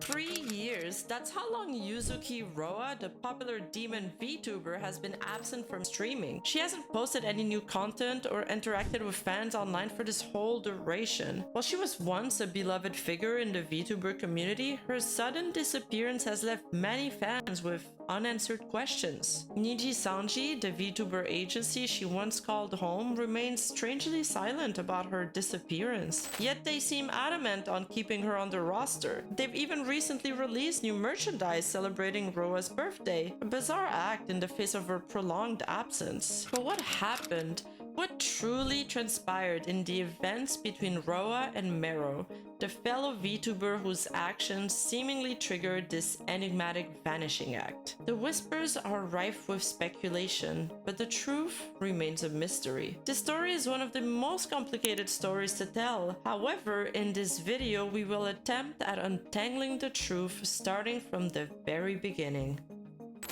3 years? That's how long Yuzuki Roa, the popular demon VTuber, has been absent from streaming. She hasn't posted any new content or interacted with fans online for this whole duration. While she was once a beloved figure in the VTuber community, her sudden disappearance has left many fans with unanswered questions. Nijisanji, the VTuber agency she once called home, remains strangely silent about her disappearance. Yet they seem adamant on keeping her on the roster. They've even recently released new merchandise celebrating Roa's birthday, a bizarre act in the face of her prolonged absence. But what happened? What truly transpired in the events between Roa and Mero, the fellow VTuber whose actions seemingly triggered this enigmatic vanishing act? The whispers are rife with speculation, but the truth remains a mystery. This story is one of the most complicated stories to tell. However, in this video, we will attempt at untangling the truth starting from the very beginning.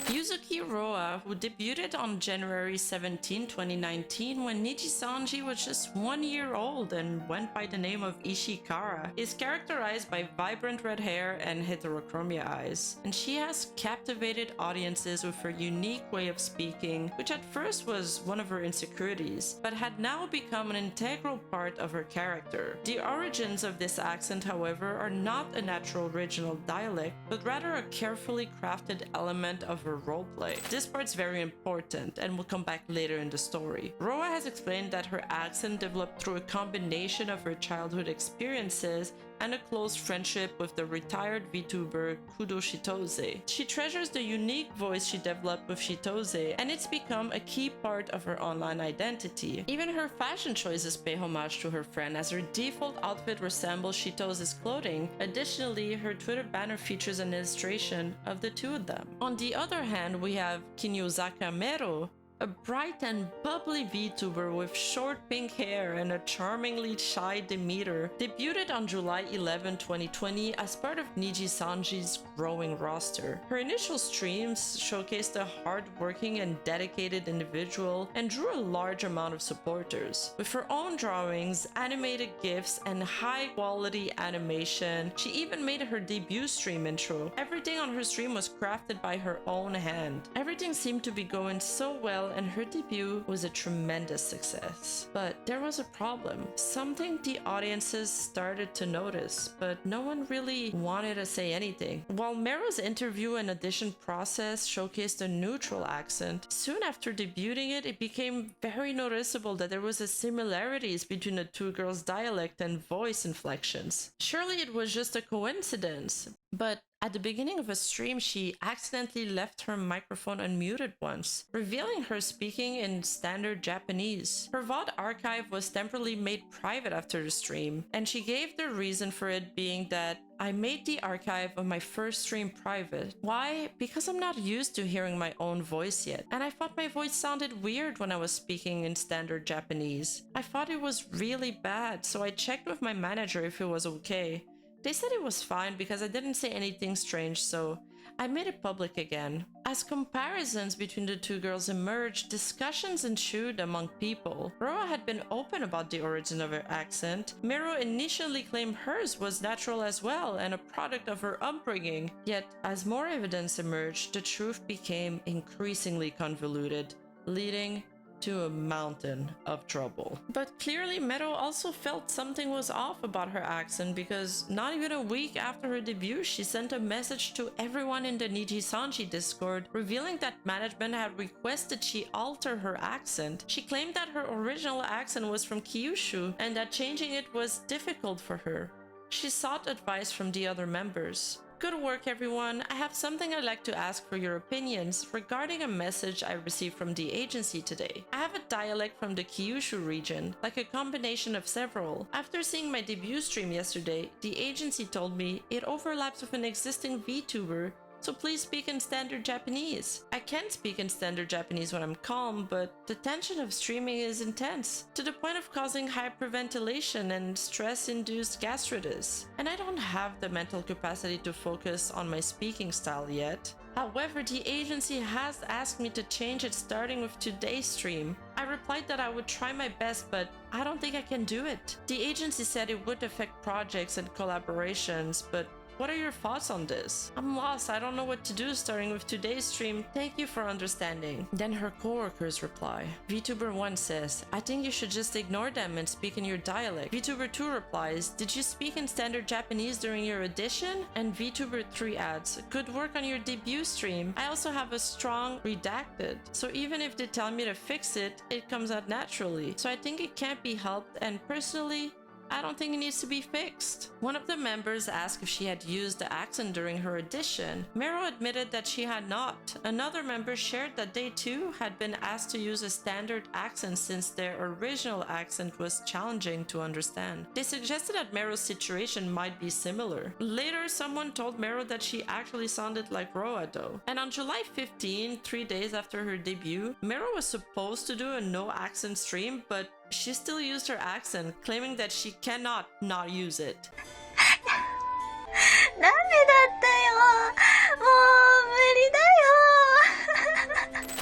Yuzuki Roa, who debuted on January 17, 2019 when Nijisanji was just 1 year old and went by the name of Ishikara, is characterized by vibrant red hair and heterochromia eyes, and she has captivated audiences with her unique way of speaking, which at first was one of her insecurities, but had now become an integral part of her character. The origins of this accent, however, are not a natural regional dialect, but rather a carefully crafted element of her roleplay. This part's very important and will come back later in the story. Roa has explained that her accent developed through a combination of her childhood experiences and a close friendship with the retired VTuber Kudo Shitose. She treasures the unique voice she developed with Shitose, and it's become a key part of her online identity. Even her fashion choices pay homage to her friend, as her default outfit resembles Shitose's clothing. Additionally, her Twitter banner features an illustration of the two of them. On the other hand, we have Kinyozaka Mero, a bright and bubbly VTuber with short pink hair and a charmingly shy demeanor, debuted on July 11, 2020 as part of Nijisanji's growing roster. Her initial streams showcased a hard-working and dedicated individual and drew a large amount of supporters. With her own drawings, animated GIFs, and high-quality animation, she even made her debut stream intro. Everything on her stream was crafted by her own hand. Everything seemed to be going so well, and her debut was a tremendous success. But there was a problem. Something the audiences started to notice, but no one really wanted to say anything. While Mero's interview and audition process showcased a neutral accent, soon after debuting it, it became very noticeable that there was a similarities between the two girls' dialect and voice inflections. Surely it was just a coincidence, but at the beginning of a stream, she accidentally left her microphone unmuted once, revealing her speaking in standard Japanese. Her VOD archive was temporarily made private after the stream, and she gave the reason for it being that I made the archive of my first stream private. Why? Because I'm not used to hearing my own voice yet, and I thought my voice sounded weird when I was speaking in standard Japanese. I thought it was really bad, so I checked with my manager if it was okay. They said it was fine because I didn't say anything strange, so I made it public again. As comparisons between the two girls emerged, discussions ensued among people. Roa had been open about the origin of her accent. Mero initially claimed hers was natural as well and a product of her upbringing. Yet, as more evidence emerged, the truth became increasingly convoluted, leading to a mountain of trouble. But clearly Mero also felt something was off about her accent, because not even a week after her debut, she sent a message to everyone in the Nijisanji Discord revealing that management had requested she alter her accent. She claimed that her original accent was from Kyushu and that changing it was difficult for her. She sought advice from the other members. Good work, everyone. I have something I'd like to ask for your opinions regarding a message I received from the agency today. I have a dialect from the Kyushu region, like a combination of several. After seeing my debut stream yesterday, the agency told me it overlaps with an existing VTuber, so please speak in standard Japanese. I can speak in standard Japanese when I'm calm, but the tension of streaming is intense, to the point of causing hyperventilation and stress-induced gastritis. And I don't have the mental capacity to focus on my speaking style yet. However, the agency has asked me to change it starting with today's stream. I replied that I would try my best, but I don't think I can do it. The agency said it would affect projects and collaborations, but What are your thoughts on this? I'm lost, I don't know what to do starting with today's stream. Thank you for understanding. Then her coworkers reply. VTuber 1 says, I think you should just ignore them and speak in your dialect. VTuber 2 replies, did you speak in standard Japanese during your audition? And VTuber 3 adds, good work on your debut stream. I also have a strong redacted. So even if they tell me to fix it, it comes out naturally. So I think it can't be helped, and personally, I don't think it needs to be fixed. One of the members asked if she had used the accent during her audition. Mero admitted that she had not. Another member shared that they too had been asked to use a standard accent since their original accent was challenging to understand. They suggested that Mero's situation might be similar. Later, someone told Mero that she actually sounded like Roa though. And on July 15, 3 days after her debut, Mero was supposed to do a no accent stream, but she still used her accent, claiming that she cannot not use it. ダメだったよ。もう無理だよ。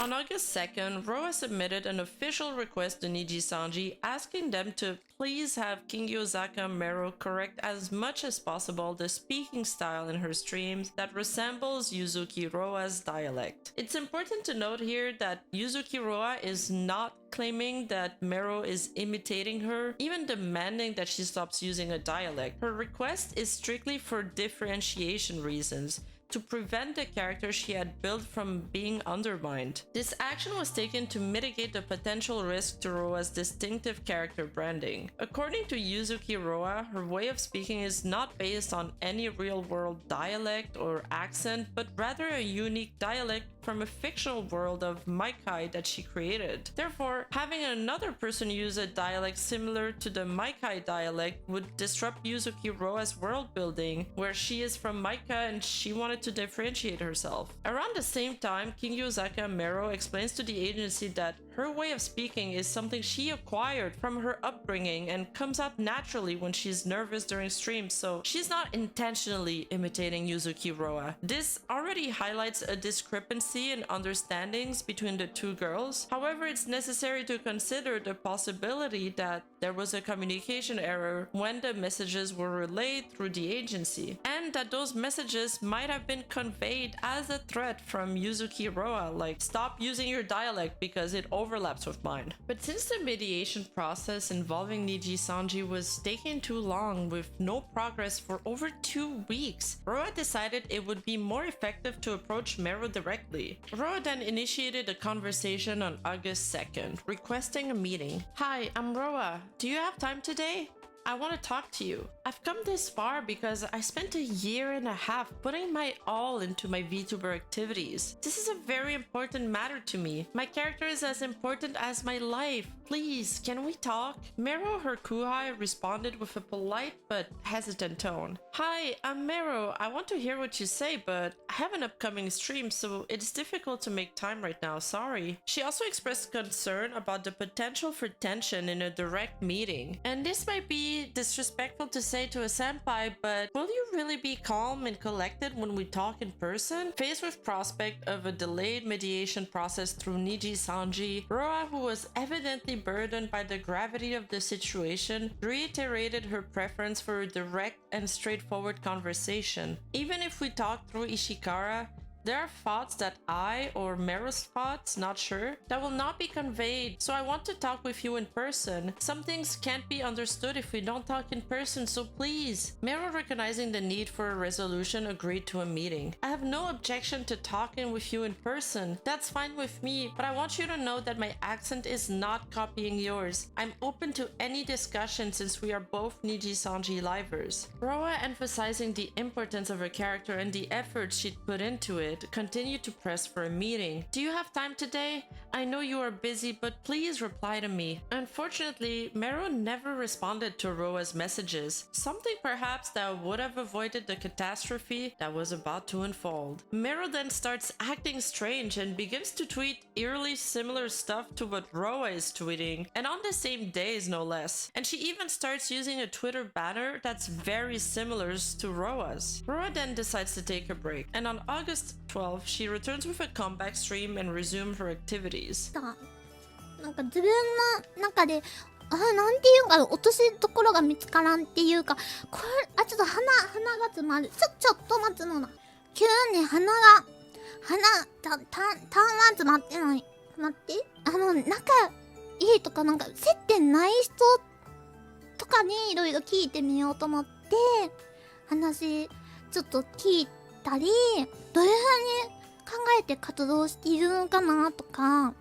On August 2nd, Roa submitted an official request to Niji Sanji asking them to please have King Yozaka Mero correct as much as possible the speaking style in her streams that resembles Yuzuki Roa's dialect. It's important to note here that Yuzuki Roa is not claiming that Mero is imitating her, even demanding that she stops using a dialect. Her request is strictly for differentiation reasons, to prevent the character she had built from being undermined. This action was taken to mitigate the potential risk to Roa's distinctive character branding. According to Yuzuki Roa, her way of speaking is not based on any real-world dialect or accent, but rather a unique dialect from a fictional world of Maikai that she created. Therefore, having another person use a dialect similar to the Maikai dialect would disrupt Yuzuki Roa's world building, where she is from Maika and she wanted to differentiate herself. Around the same time, King Yozaka Mero explains to the agency that her way of speaking is something she acquired from her upbringing and comes out naturally when she's nervous during streams, so she's not intentionally imitating Yuzuki Roa. This already highlights a discrepancy in understandings between the two girls. However, it's necessary to consider the possibility that there was a communication error when the messages were relayed through the agency, and that those messages might have been conveyed as a threat from Yuzuki Roa, like stop using your dialect because it overlaps with mine. But since the mediation process involving Niji Sanji was taking too long with no progress for over 2 weeks, Roa decided it would be more effective to approach Mero directly. Roa then initiated a conversation on August 2nd, requesting a meeting. Hi, I'm Roa. Do you have time today? I want to talk to you. I've come this far because I spent 1.5 years putting my all into my VTuber activities. This is a very important matter to me. My character is as important as my life. Please, can we talk? Mero Herkuhai responded with a polite but hesitant tone. Hi, I'm Mero. I want to hear what you say, but I have an upcoming stream, so it's difficult to make time right now. Sorry. She also expressed concern about the potential for tension in a direct meeting. And this might be disrespectful to say to a senpai, but will you really be calm and collected when we talk in person? Faced with prospect of a delayed mediation process through Niji Sanji, Roa, who was evidently burdened by the gravity of the situation, reiterated her preference for a direct and straightforward conversation. Even if we talk through Ishikara, there are thoughts that I, or Mero's thoughts, not sure, that will not be conveyed, so I want to talk with you in person. Some things can't be understood if we don't talk in person, so please. Mero, recognizing the need for a resolution, agreed to a meeting. I have no objection to talking with you in person. That's fine with me, but I want you to know that my accent is not copying yours. I'm open to any discussion since we are both Niji Sanji livers. Roa, emphasizing the importance of her character and the effort she'd put into it, continued to press for a meeting. Do you have time today? I know you are busy, but please reply to me. Unfortunately, Mero never responded to Roa's messages, something perhaps that would have avoided the catastrophe that was about to unfold. Mero then starts acting strange and begins to tweet eerily similar stuff to what Roa is tweeting, and on the same days no less. And she even starts using a Twitter banner that's very similar to Roa's. Roa then decides to take a break, and on August 12th, she returns with a comeback stream and resumes her activities. なんか自分の中でなんていうか、落としどころが見つからんっていうか、これ、ちょっと鼻が詰まる。ちょっと待つのな。急に鼻が、たんは詰まってない。待って。仲いいとか接点ない人とかにいろいろ聞いてみようと思って、話、ちょっと聞いたり、どういう風に考えて活動しているのかなとか、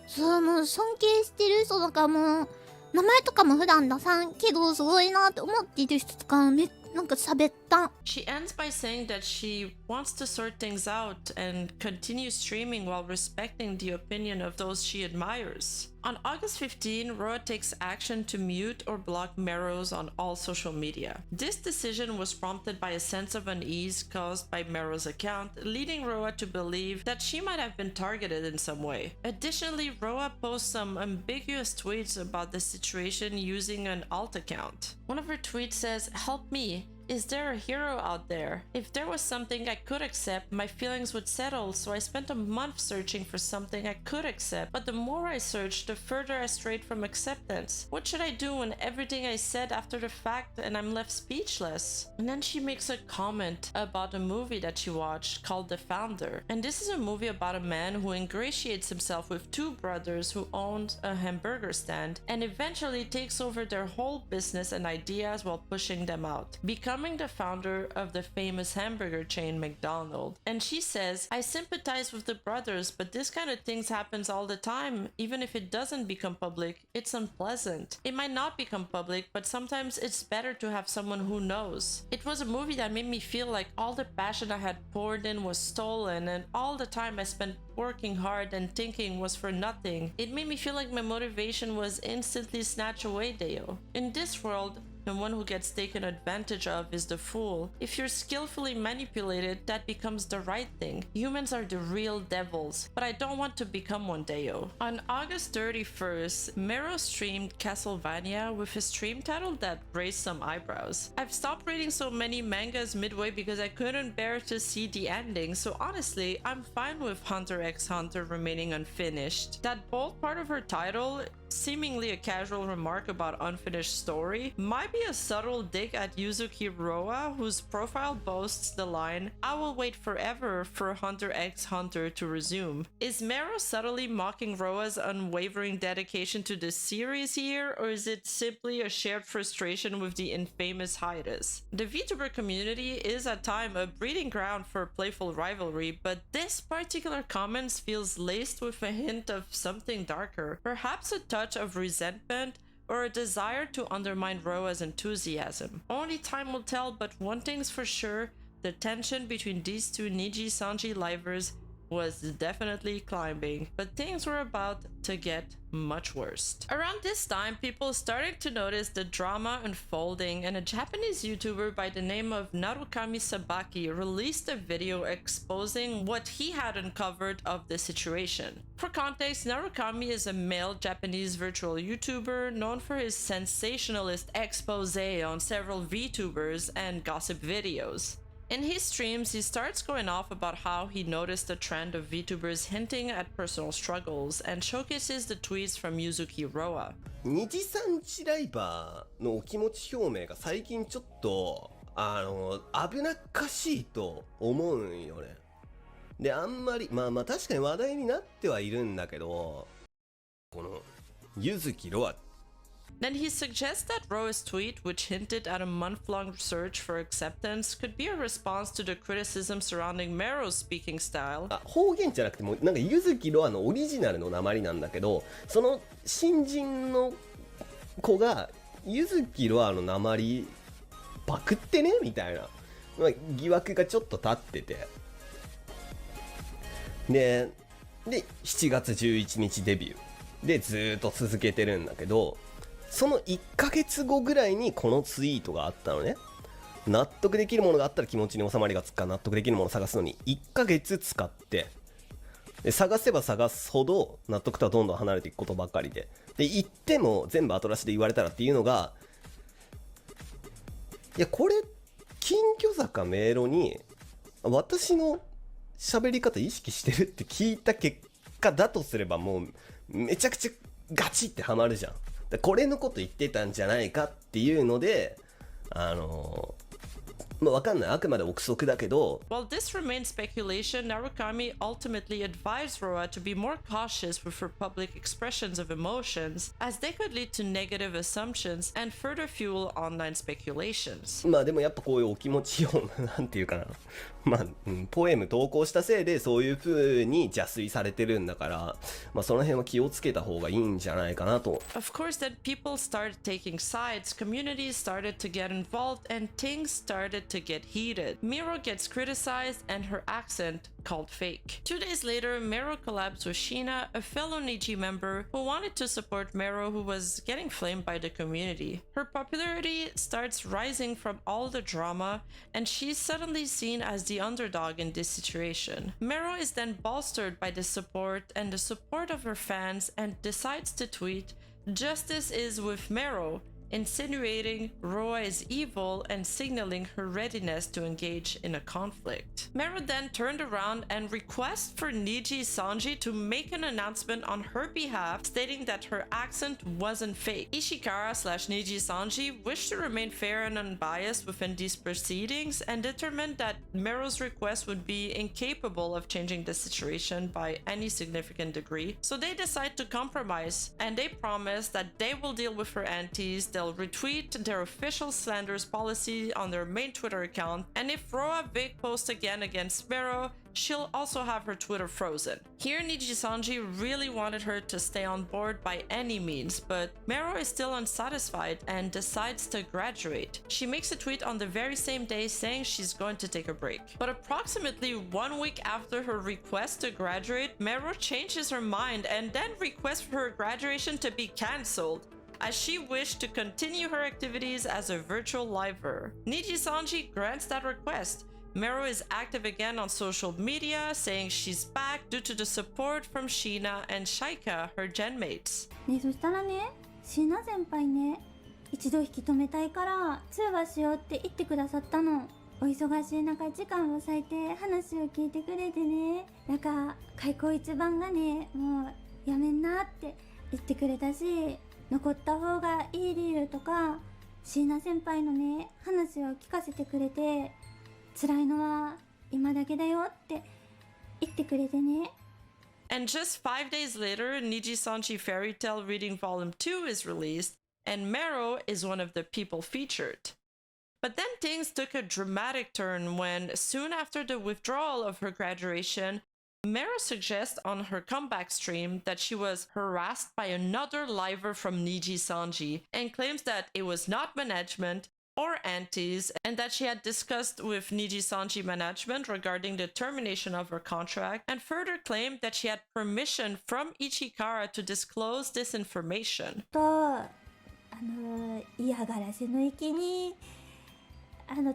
そう、もう尊敬してる人とかも、名前とかも普段出さんけど、すごいなって思っている人とか、喋った。She ends by saying that she wants to sort things out and continue streaming while respecting the opinion of those she admires. On August 15, Roa takes action to mute or block Meros on all social media. This decision was prompted by a sense of unease caused by Mero's account, leading Roa to believe that she might have been targeted in some way. Additionally, Roa posts some ambiguous tweets about the situation using an alt account. One of her tweets says, "Help me. Is there a hero out there? If there was something I could accept, my feelings would settle, so I spent a month searching for something I could accept. But the more I searched, the further I strayed from acceptance. What should I do when everything I said after the fact and I'm left speechless?" And then she makes a comment about a movie that she watched called The Founder. And this is a movie about a man who ingratiates himself with two brothers who own a hamburger stand and eventually takes over their whole business and ideas while pushing them out, becoming the founder of the famous hamburger chain McDonald's. And she says, "I sympathize with the brothers, but this kind of things happens all the time. Even if it doesn't become public, it's unpleasant. It might not become public, but sometimes it's better to have someone who knows." It was a movie that made me feel like all the passion I had poured in was stolen, and all the time I spent working hard and thinking was for nothing. It made me feel like my motivation was instantly snatched away, Deo. In this world, the one who gets taken advantage of is the fool. If you're skillfully manipulated, that becomes the right thing. Humans are the real devils, but I don't want to become one, Deo. On August 31st, Mero streamed Castlevania with a stream title that raised some eyebrows. I've stopped reading so many mangas midway because I couldn't bear to see the ending, so honestly, I'm fine with Hunter x Hunter remaining unfinished. That bold part of her title, seemingly a casual remark about unfinished story, might be a subtle dig at Yuzuki Roa, whose profile boasts the line, "I will wait forever for Hunter x Hunter to resume." Is Mero subtly mocking Roa's unwavering dedication to the series here, or is it simply a shared frustration with the infamous hiatus? The VTuber community is at times a breeding ground for playful rivalry, but this particular comment feels laced with a hint of something darker, perhaps a touch of resentment or a desire to undermine Roa's enthusiasm. Only time will tell, but one thing's for sure, the tension between these two Niji-Sanji livers was definitely climbing, but things were about to get much worse. Around this time, people started to notice the drama unfolding, and a Japanese YouTuber by the name of Narukami Sabaki released a video exposing what he had uncovered of the situation. For context, Narukami is a male Japanese virtual YouTuber known for his sensationalist expose on several VTubers and gossip videos. In his streams, he starts going off about how he noticed a trend of VTubers hinting at personal struggles and showcases the tweets from Yuzuki Roa. 二次産地ライバーのお気持ち表明が最近ちょっと危なっかしいと思うんよね。で、あんまりまあ確かに話題になってはいるんだけど、このYuzuki Roa Then he suggests that Roa's tweet, which hinted at a month-long search for acceptance, could be a response to the criticism surrounding Mero's speaking style. 方言じゃなくてもなんかYuzuki Roaのオリジナルの訛りなんだけど、その新人の子がYuzuki Roaの訛りパクってねみたいな、疑惑がちょっと立ってて、で7月11日デビューでずーっと続けてるんだけど、その1ヶ月後ぐらいにこのツイートがあったのね。納得できるものがあったら気持ちに収まりがつくから納得できるものを探すのに1ヶ月使って、で探せば探すほど納得とはどんどん離れていくことばかりで、言っても全部後出しで言われたらっていうのが、いやこれ金魚坂メイロに私の喋り方意識してるって聞いた結果だとすれば、もうめちゃくちゃガチってハマるじゃん。でこれのこと言ってたんじゃないかっていうのでまあ、わかんない。あくまで憶測だけど。While this remains speculation, Narukami ultimately advised Roa to be more cautious with her public expressions of emotions, as they could lead to negative assumptions and further fuel online speculations. まあでもやっぱこういうお気持ちをなんていうかなまあ、ポエム投稿したせいでそういう風に邪推されてるんだから、まあその辺は気をつけた方がいいんじゃないかなと。Of course, then people started taking sides, communities started to get involved, and things started to get heated. Miro gets criticized and her accent called fake. 2 days later, Mero collabs with Sheena, a fellow Niji member who wanted to support Mero, who was getting flamed by the community. Her popularity starts rising from all the drama, and she's suddenly seen as the underdog in this situation. Mero is then bolstered by the support and the support of her fans and decides to tweet, "Justice is with Mero," insinuating Roa is evil and signaling her readiness to engage in a conflict. Mero then turned around and requests for Niji Sanji to make an announcement on her behalf, stating that her accent wasn't fake. Ishikara/Niji Sanji wished to remain fair and unbiased within these proceedings and determined that Mero's request would be incapable of changing the situation by any significant degree, so they decide to compromise, and they promise that they will deal with her antis. They'll retweet their official slanders policy on their main Twitter account, and if Roa Vic posts again against Mero, she'll also have her Twitter frozen. Here, Niji Sanji really wanted her to stay on board by any means, but Mero is still unsatisfied and decides to graduate. She makes a tweet on the very same day saying she's going to take a break. But approximately 1 week after her request to graduate, Mero changes her mind and then requests for her graduation to be cancelled, as she wished to continue her activities as a virtual liver. Niji Sanji grants that request. Mero is active again on social media, saying she's back due to the support from Sheena and Shaika, her genmates. ね、そしたらね、椎名先輩ね、一度引き止めたいから通話しようって言ってくださったの。お忙しい中時間を割いて話を聞いてくれてね、なんか開口一番がね、もうやめんなって言ってくれたし、残った方がいい理由とか椎名先輩のね話を聞かせてくれて、辛いのは今だけだよって言ってくれてね。 And just 5 days later, Niji Sanji Fairy Tale Reading Volume 2 is released, and Mero is one of the people featured. But then things took a dramatic turn when, soon after the withdrawal of her graduation, Mero suggests on her comeback stream that she was harassed by another liver from Niji Sanji and claims that it was not management or antis, and that she had discussed with Niji Sanji management regarding the termination of her contract, and further claimed that she had permission from Ichikara to disclose this information. と嫌がらせの域に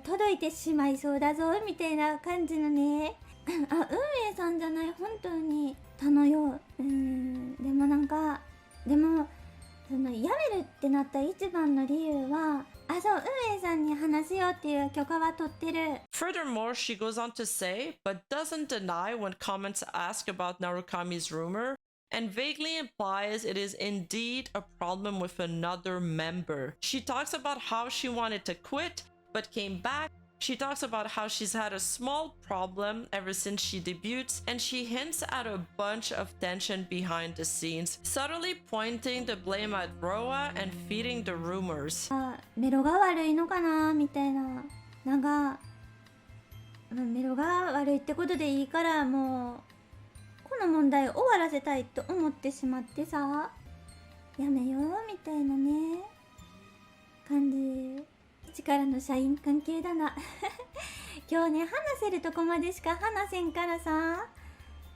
届いてしまいそうだぞみたいな感じのねあ、運営さんじゃない、本当に頼よ。でもなんか、でもその辞めるってなった一番の理由は、あ、そう、運営さんに話すよっていう許可は取ってる。 Furthermore, she goes on to say, but doesn't deny when comments ask about Narukami's rumor, and vaguely implies it is indeed a problem with another member. She talks about how she wanted to quit, but came back. She talks about how she's had a small problem ever since she debuts, and she hints at a bunch of tension behind the scenes, subtly pointing the blame at Roa and feeding the rumors. メロが悪いのかなみたいな。なんか、メロが悪いってことでいいから、もうこの問題終わらせたいと思ってしまってさ、やめようみたいなね感じ。力の社員関係だな今日ね、話せるとこまでしか話せんからさ、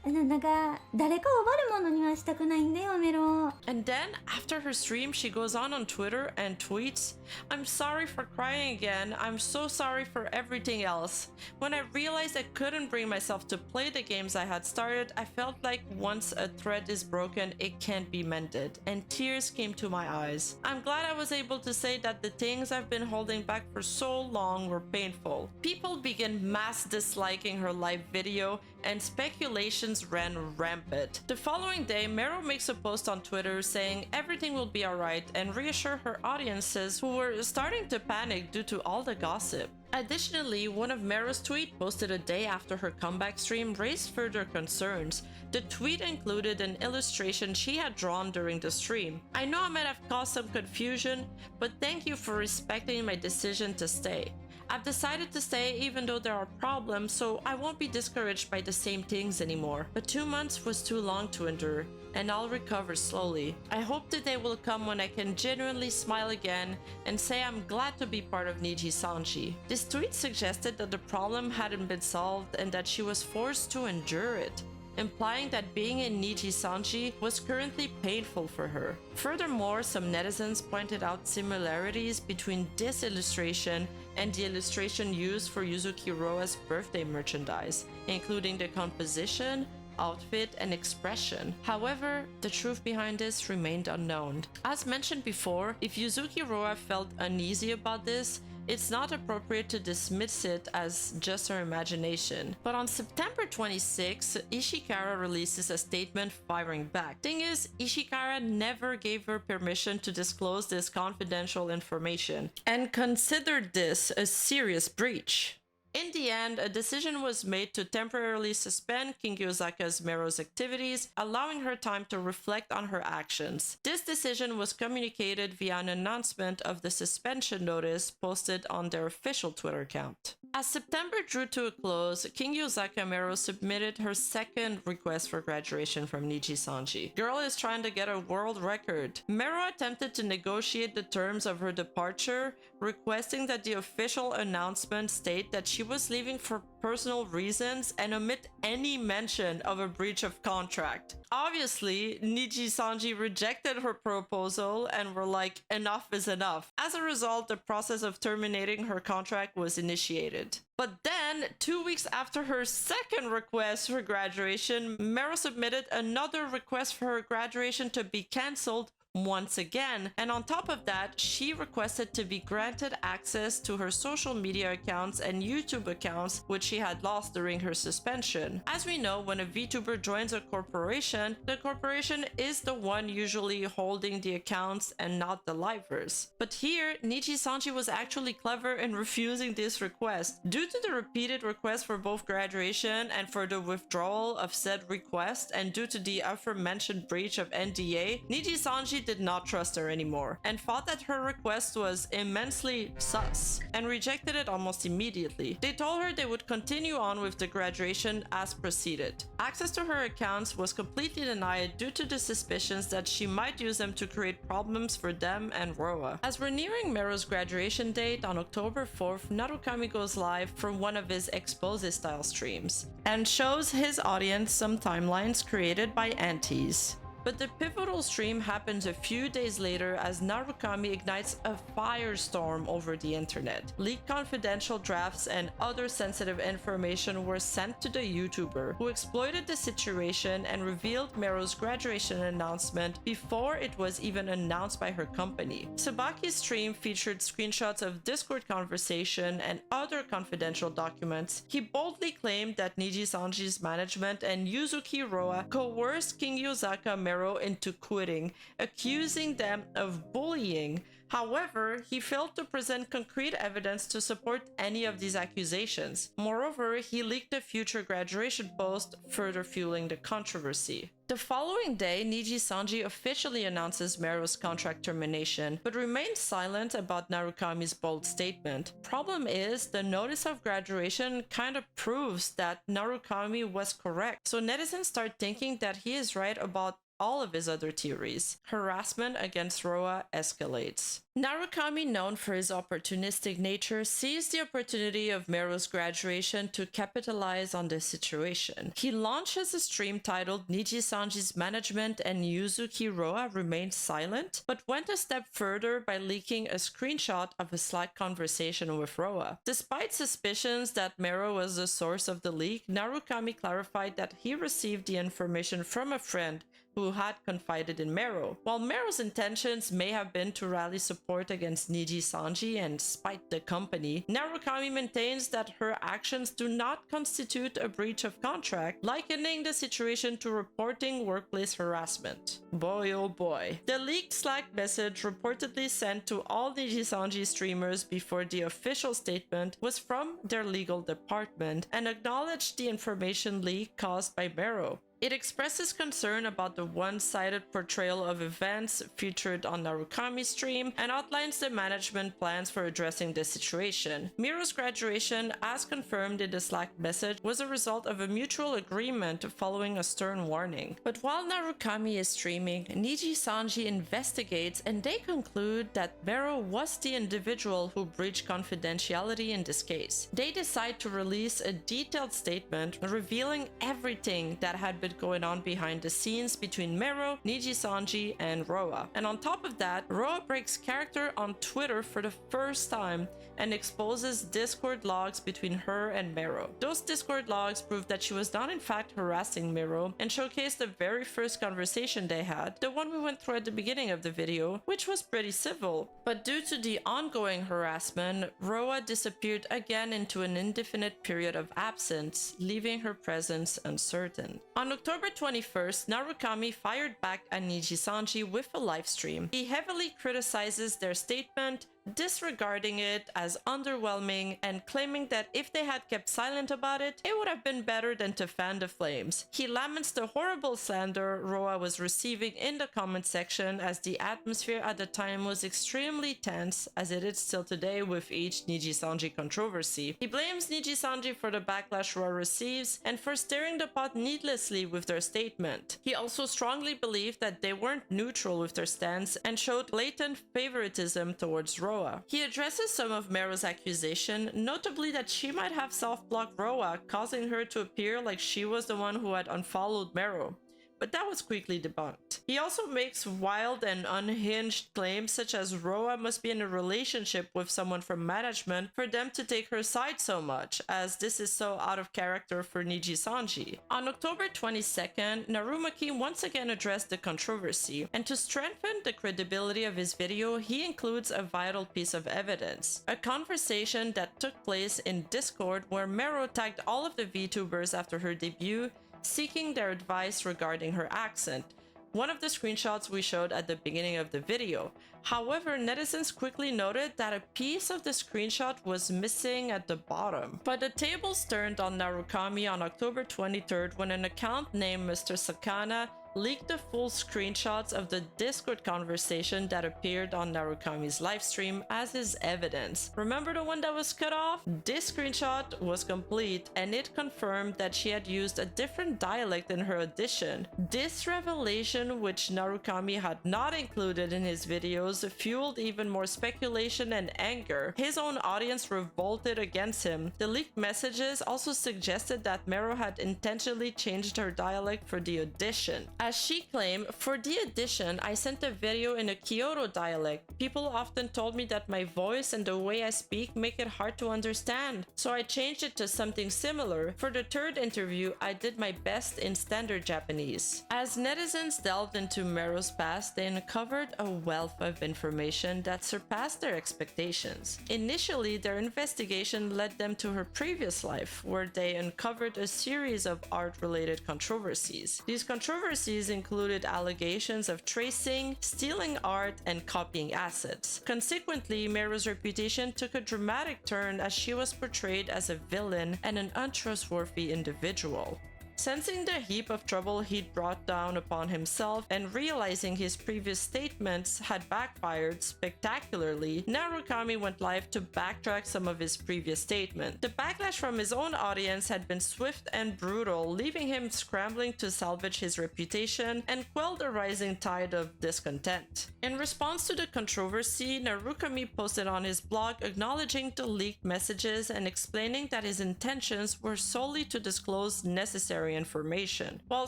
なんか誰かを悪者にはしたくないんだよ、メロ。 And then, after her stream, she goes on Twitter and tweets, "I'm sorry for crying again. I'm so sorry for everything else. When I realized I couldn't bring myself to play the games I had started, I felt like once a thread is broken, it can't be mended, and tears came to my eyes. I'm glad I was able to say that the things I've been holding back for so long were painful." People begin mass disliking her live video, and speculations allegations ran rampant. The following day, Meru makes a post on Twitter saying everything will be alright and reassure her audiences who were starting to panic due to all the gossip. Additionally, one of Meru's tweets posted a day after her comeback stream raised further concerns. The tweet included an illustration she had drawn during the stream. I know I might have caused some confusion, but thank you for respecting my decision to stay. I've decided to stay even though there are problems, so I won't be discouraged by the same things anymore. But 2 months was too long to endure, and I'll recover slowly. I hope the day will come when I can genuinely smile again and say I'm glad to be part of Nijisanji. This tweet suggested that the problem hadn't been solved and that she was forced to endure it, implying that being in Nijisanji was currently painful for her. Furthermore, some netizens pointed out similarities between this illustration and the illustration used for Yuzuki Roa's birthday merchandise, including the composition, outfit, and expression. However, the truth behind this remained unknown. As mentioned before, if Yuzuki Roa felt uneasy about this, it's not appropriate to dismiss it as just her imagination. But on September 26, Ishikara releases a statement firing back. Thing is, Ishikara never gave her permission to disclose this confidential information and considered this a serious breach. In the end, a decision was made to temporarily suspend Kingyozaka's Meru's activities, allowing her time to reflect on her actions. This decision was communicated via an announcement of the suspension notice posted on their official Twitter account. As September drew to a close, Kingyozaka Meru submitted her second request for graduation from Nijisanji. Girl is trying to get a world record. Meru attempted to negotiate the terms of her departure, requesting that the official announcement state that she was leaving for personal reasons and omit any mention of a breach of contract. Obviously, Nijisanji rejected her proposal and were like, enough is enough. As a result, the process of terminating her contract was initiated. But then, 2 weeks after her second request for graduation, Meru submitted another request for her graduation to be cancelled once again, and on top of that, she requested to be granted access to her social media accounts and YouTube accounts, which she had lost during her suspension. As we know, when a VTuber joins a corporation, the corporation is the one usually holding the accounts and not the livers. But here, Nijisanji was actually clever in refusing this request. Due to the repeated requests for both graduation and for the withdrawal of said request, and due to the aforementioned breach of NDA, Nijisanji did not trust her anymore and thought that her request was immensely sus and rejected it almost immediately. They told her they would continue on with the graduation as proceeded. Access to her accounts was completely denied due to the suspicions that she might use them to create problems for them and Roa. As we're nearing Meru's graduation date on October 4th, Narukami goes live for one of his Expose style streams and shows his audience some timelines created by Antes. But the pivotal stream happens a few days later as Narukami ignites a firestorm over the internet. Leaked confidential drafts and other sensitive information were sent to the YouTuber, who exploited the situation and revealed Meru's graduation announcement before it was even announced by her company. Tsubaki's stream featured screenshots of Discord conversation and other confidential documents. He boldly claimed that Nijisanji's management and Yuzuki Roa coerced Kingyozaka Meru into quitting, accusing them of bullying. However, he failed to present concrete evidence to support any of these accusations. Moreover, he leaked a future graduation post, further fueling the controversy. The following day, Nijisanji officially announces Meru's contract termination, but remains silent about Narukami's bold statement. Problem is, the notice of graduation kind of proves that Narukami was correct, so netizens start thinking that he is right about all of his other theories. Harassment against Roa escalates. Narukami, known for his opportunistic nature, seized the opportunity of Meru's graduation to capitalize on this situation. He launches a stream titled Nijisanji's Management and Yuzuki Roa Remained Silent, but went a step further by leaking a screenshot of a Slack conversation with Roa. Despite suspicions that Meru was the source of the leak, Narukami clarified that he received the information from a friend who had confided in Meru. While Meru's intentions may have been to rally support report against Niji Sanji and spite the company, Narukami maintains that her actions do not constitute a breach of contract, likening the situation to reporting workplace harassment. Boy oh boy. The leaked Slack message reportedly sent to all Niji Sanji streamers before the official statement was from their legal department and acknowledged the information leak caused by Mero. It expresses concern about the one-sided portrayal of events featured on Narukami's stream and outlines the management plans for addressing the situation. Miro's graduation, as confirmed in the Slack message, was a result of a mutual agreement following a stern warning. But while Narukami is streaming, Niji Sanji investigates and they conclude that Mero was the individual who breached confidentiality in this case. They decide to release a detailed statement revealing everything that had been going on behind the scenes between Mero, Niji Sanji, and Roa. And on top of that, Roa breaks character on Twitter for the first time and exposes Discord logs between her and Mero. Those Discord logs prove that she was not in fact harassing Mero and showcase the very first conversation they had, the one we went through at the beginning of the video, which was pretty civil. But due to the ongoing harassment, Roa disappeared again into an indefinite period of absence, leaving her presence uncertain. On October 21st, Narukami fired back at Niji Sanji with a livestream. He heavily criticizes their statement, disregarding it as underwhelming and claiming that if they had kept silent about it, it would have been better than to fan the flames. He laments the horrible slander Roa was receiving in the comment section, as the atmosphere at the time was extremely tense, as it is still today with each Niji Sanji controversy. He blames Niji Sanji for the backlash Roa receives and for stirring the pot needlessly with their statement. He also strongly believed that they weren't neutral with their stance and showed blatant favoritism towards Roa. He addresses some of Mero's accusation, notably that she might have soft-blocked Roa, causing her to appear like she was the one who had unfollowed Mero. But that was quickly debunked. He also makes wild and unhinged claims such as Roa must be in a relationship with someone from management for them to take her side so much, as this is so out of character for Niji Sanji. On October 22nd, Narumaki once again addressed the controversy, and to strengthen the credibility of his video, he includes a vital piece of evidence. A conversation that took place in Discord where Mero tagged all of the VTubers after her debut, seeking their advice regarding her accent, one of the screenshots we showed at the beginning of the video. However, netizens quickly noted that a piece of the screenshot was missing at the bottom. But the tables turned on Narukami on October 23rd when an account named Mr. Sakana leaked the full screenshots of the Discord conversation that appeared on Narukami's livestream as his evidence. Remember the one that was cut off? This screenshot was complete and it confirmed that she had used a different dialect in her audition. This revelation, which Narukami had not included in his videos, fueled even more speculation and anger. His own audience revolted against him. The leaked messages also suggested that Mero had intentionally changed her dialect for the audition. As she claimed, for the audition, I sent a video in a Kyoto dialect. People often told me that my voice and the way I speak make it hard to understand, so I changed it to something similar. For the third interview, I did my best in standard Japanese. As netizens delved into Mero's past, they uncovered a wealth of information that surpassed their expectations. Initially, their investigation led them to her previous life, where they uncovered a series of art-related controversies. These controversies included allegations of tracing, stealing art, and copying assets. Consequently, Mero's reputation took a dramatic turn as she was portrayed as a villain and an untrustworthy individual. Sensing the heap of trouble he'd brought down upon himself and realizing his previous statements had backfired spectacularly, Narukami went live to backtrack some of his previous statements. The backlash from his own audience had been swift and brutal, leaving him scrambling to salvage his reputation and quell the rising tide of discontent. In response to the controversy, Narukami posted on his blog acknowledging the leaked messages and explaining that his intentions were solely to disclose necessary defamatory information. While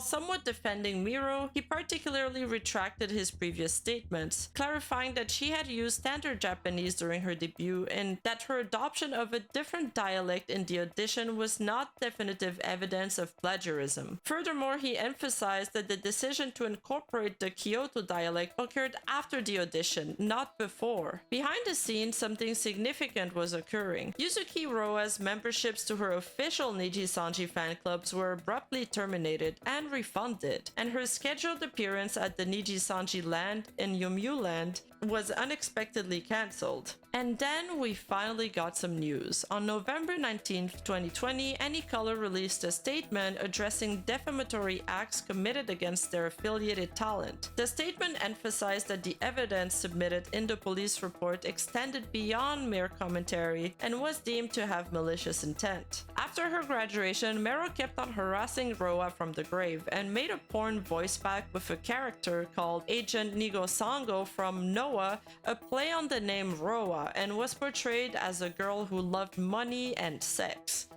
somewhat defending Miro, he particularly retracted his previous statements, clarifying that she had used standard Japanese during her debut and that her adoption of a different dialect in the audition was not definitive evidence of plagiarism. Furthermore, he emphasized that the decision to incorporate the Kyoto dialect occurred after the audition, not before. Behind the scenes, something significant was occurring. Yuzuki Roa's memberships to her official Niji-Sanji fan clubs were abruptly terminated and refunded, and her scheduled appearance at the Niji-Sanji land in Yomiuri Land was unexpectedly cancelled. And then we finally got some news. On November 19th, 2020, ANYCOLOR released a statement addressing defamatory acts committed against their affiliated talent. The statement emphasized that the evidence submitted in the police report extended beyond mere commentary and was deemed to have malicious intent. After her graduation, Mero kept on harassing Roa from the grave and made a porn voice pack with a character called Agent Nigo Sango from Noah, a play on the name Roa, and was portrayed as a girl who loved money and sex.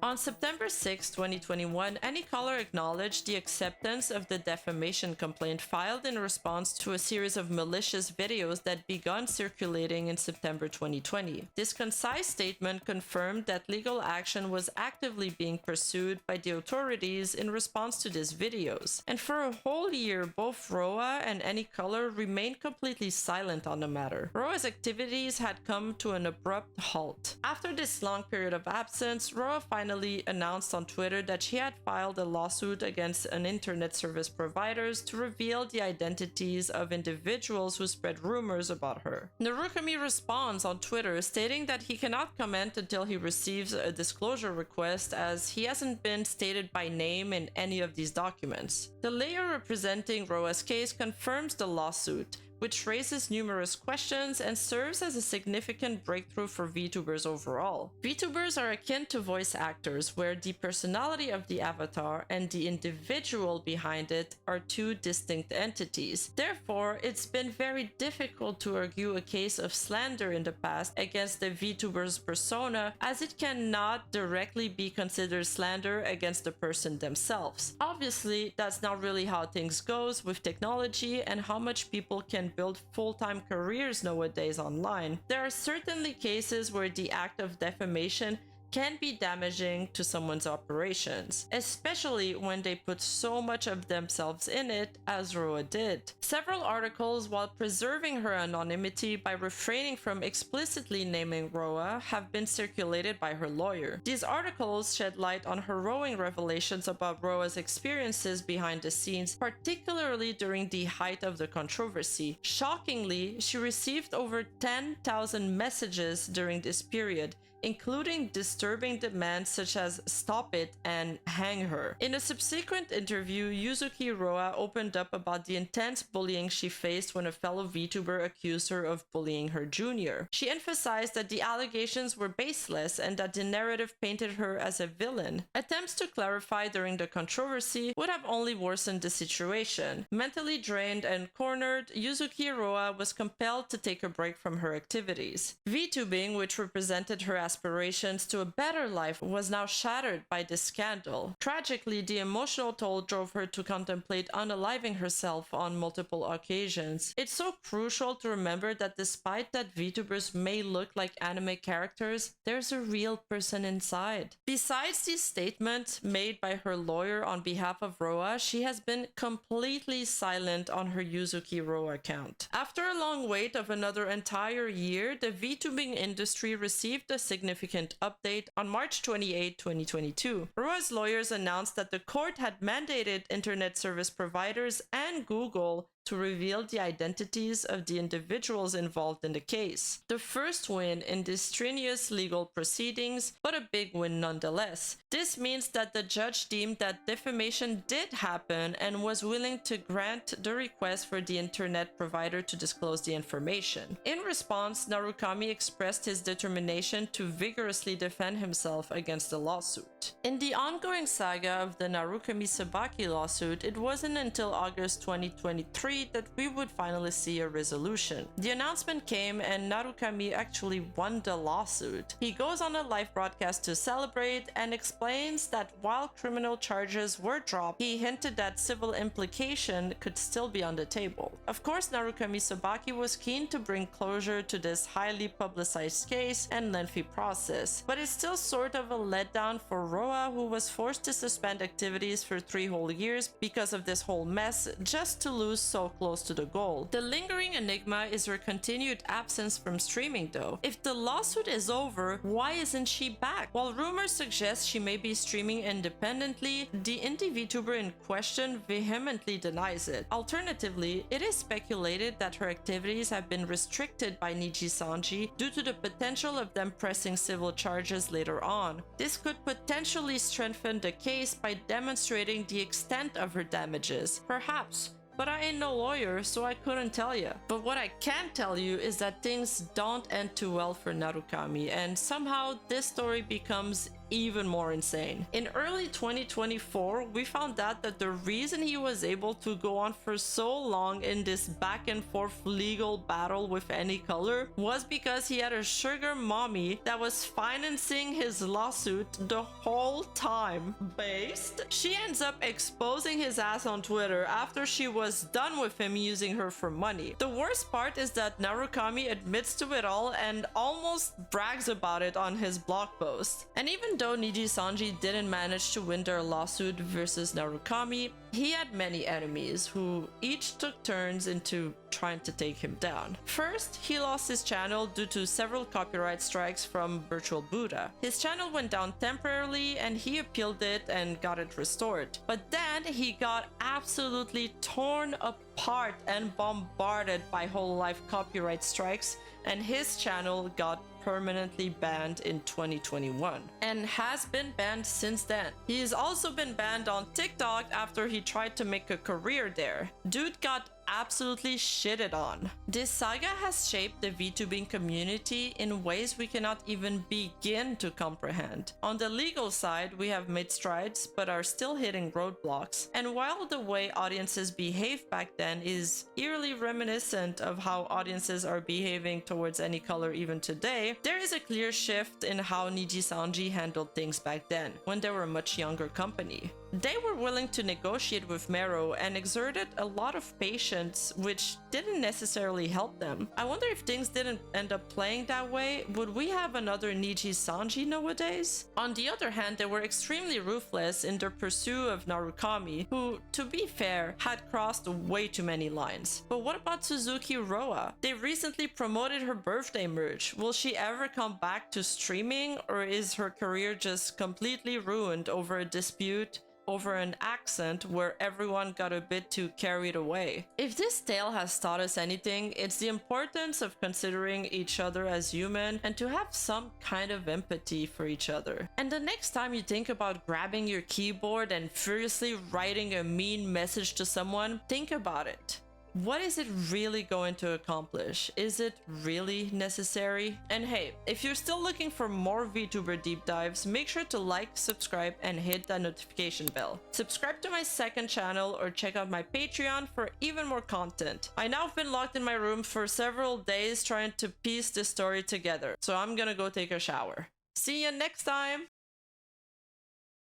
On September 6, 2021, ANYCOLOR acknowledged the acceptance of the defamation complaint filed in response to a series of malicious videos that began circulating in September 2020. This concise statement confirmed that legal action was actively being pursued by the authorities in response to these videos. And for a whole year, both Roa and ANYCOLOR remained completely silent on the matter. Roa's activities had come to an abrupt halt. After this long period of absence, Roa finally announced on Twitter that she had filed a lawsuit against an internet service providers to reveal the identities of individuals who spread rumors about her. Narukami responds on Twitter stating that he cannot comment until he receives a disclosure request, as he hasn't been stated by name in any of these documents. The lawyer representing Roa's case confirms the lawsuit, which raises numerous questions and serves as a significant breakthrough for VTubers overall. VTubers are akin to voice actors, where the personality of the avatar and the individual behind it are two distinct entities. Therefore, it's been very difficult to argue a case of slander in the past against the VTuber's persona, as it cannot directly be considered slander against the person themselves. Obviously, that's not really how things goes with technology and how much people can build full-time careers nowadays online. There are certainly cases where the act of defamation can be damaging to someone's operations, especially when they put so much of themselves in it, as Roa did. Several articles, while preserving her anonymity by refraining from explicitly naming Roa, have been circulated by her lawyer. These articles shed light on harrowing revelations about Roa's experiences behind the scenes, particularly during the height of the controversy. Shockingly, she received over 10,000 messages during this period, including disturbing demands such as "stop it" and "hang her." In a subsequent interview, Yuzuki Roa opened up about the intense bullying she faced when a fellow VTuber accused her of bullying her junior. She emphasized that the allegations were baseless and that the narrative painted her as a villain. Attempts to clarify during the controversy would have only worsened the situation. Mentally drained and cornered, Yuzuki Roa was compelled to take a break from her activities. VTubing, which represented her aspirations to a better life, was now shattered by this scandal. Tragically, the emotional toll drove her to contemplate unaliving herself on multiple occasions. It's so crucial to remember that despite that VTubers may look like anime characters, there's a real person inside. Besides these statements made by her lawyer on behalf of Roa, she has been completely silent on her Yuzuki Roa account. After a long wait of another entire year, the VTubing industry received a significant update on March 28, 2022. Roa's lawyers announced that the court had mandated internet service providers and Google to reveal the identities of the individuals involved in the case. The first win in these strenuous legal proceedings, but a big win nonetheless. This means that the judge deemed that defamation did happen and was willing to grant the request for the internet provider to disclose the information. In response, Narukami expressed his determination to vigorously defend himself against the lawsuit. In the ongoing saga of the Narukami Sabaki lawsuit, it wasn't until August 2023 worried that we would finally see a resolution. The announcement came and Narukami actually won the lawsuit. He goes on a live broadcast to celebrate and explains that while criminal charges were dropped, he hinted that civil implication could still be on the table. Of course, Narukami Sabaki was keen to bring closure to this highly publicized case and lengthy process, but it's still sort of a letdown for Roa, who was forced to suspend activities for 3 whole years because of this whole mess, just to lose so close to the goal. The lingering enigma is her continued absence from streaming though. If the lawsuit is over, why isn't she back? While rumors suggest she may be streaming independently, the indie VTuber in question vehemently denies it. Alternatively, it is speculated that her activities have been restricted by Niji Sanji due to the potential of them pressing civil charges later on. This could potentially strengthen the case by demonstrating the extent of her damages. Perhaps. But I ain't no lawyer, so I couldn't tell you. But what I can tell you is that things don't end too well for Narukami, and somehow this story becomes even more insane. In early 2024, we found out that the reason he was able to go on for so long in this back and forth legal battle with Any Color was because he had a sugar mommy that was financing his lawsuit the whole time. Based? She ends up exposing his ass on Twitter after she was done with him using her for money. The worst part is that Narukami admits to it all and almost brags about it on his blog post. And even though Niji Sanji didn't manage to win their lawsuit versus Narukami, he had many enemies who each took turns into trying to take him down. First, he lost his channel due to several copyright strikes from Virtual Buddha. His channel went down temporarily and he appealed it and got it restored. But then he got absolutely torn apart and bombarded by Hololive copyright strikes, and his channel got permanently banned in 2021 and has been banned since then. He's also been banned on TikTok after he tried to make a career there. Dude got absolutely shitted on. This saga has shaped the VTubing community in ways we cannot even begin to comprehend. On the legal side, we have made strides but are still hitting roadblocks. And while the way audiences behaved back then is eerily reminiscent of how audiences are behaving towards Any Color even today, there is a clear shift in how Niji Sanji handled things back then, when they were a much younger company. They were willing to negotiate with Mero and exerted a lot of patience, which didn't necessarily help them. I wonder if things didn't end up playing that way, would we have another Niji Sanji nowadays? On the other hand, they were extremely ruthless in their pursuit of Narukami, who, to be fair, had crossed way too many lines. But what about Suzuki Roa? They recently promoted her birthday merch. Will she ever come back to streaming, or is her career just completely ruined over a dispute over an accent where everyone got a bit too carried away? If this tale has taught us anything, it's the importance of considering each other as human and to have some kind of empathy for each other. And the next time you think about grabbing your keyboard and furiously writing a mean message to someone, think about it. What is it really going to accomplish? Is it really necessary? And hey, if you're still looking for more VTuber deep dives, make sure to like, subscribe, and hit that notification bell. Subscribe to my second channel or check out my Patreon for even more content. I now have been locked in my room for several days trying to piece this story together, so I'm gonna go take a shower. See you next time!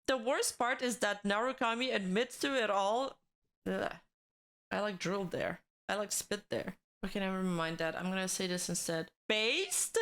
The worst part is that Narukami admits to it all. Ugh. I like drooled there. I like spit there. Okay, never mind that. I'm gonna say this instead. Based?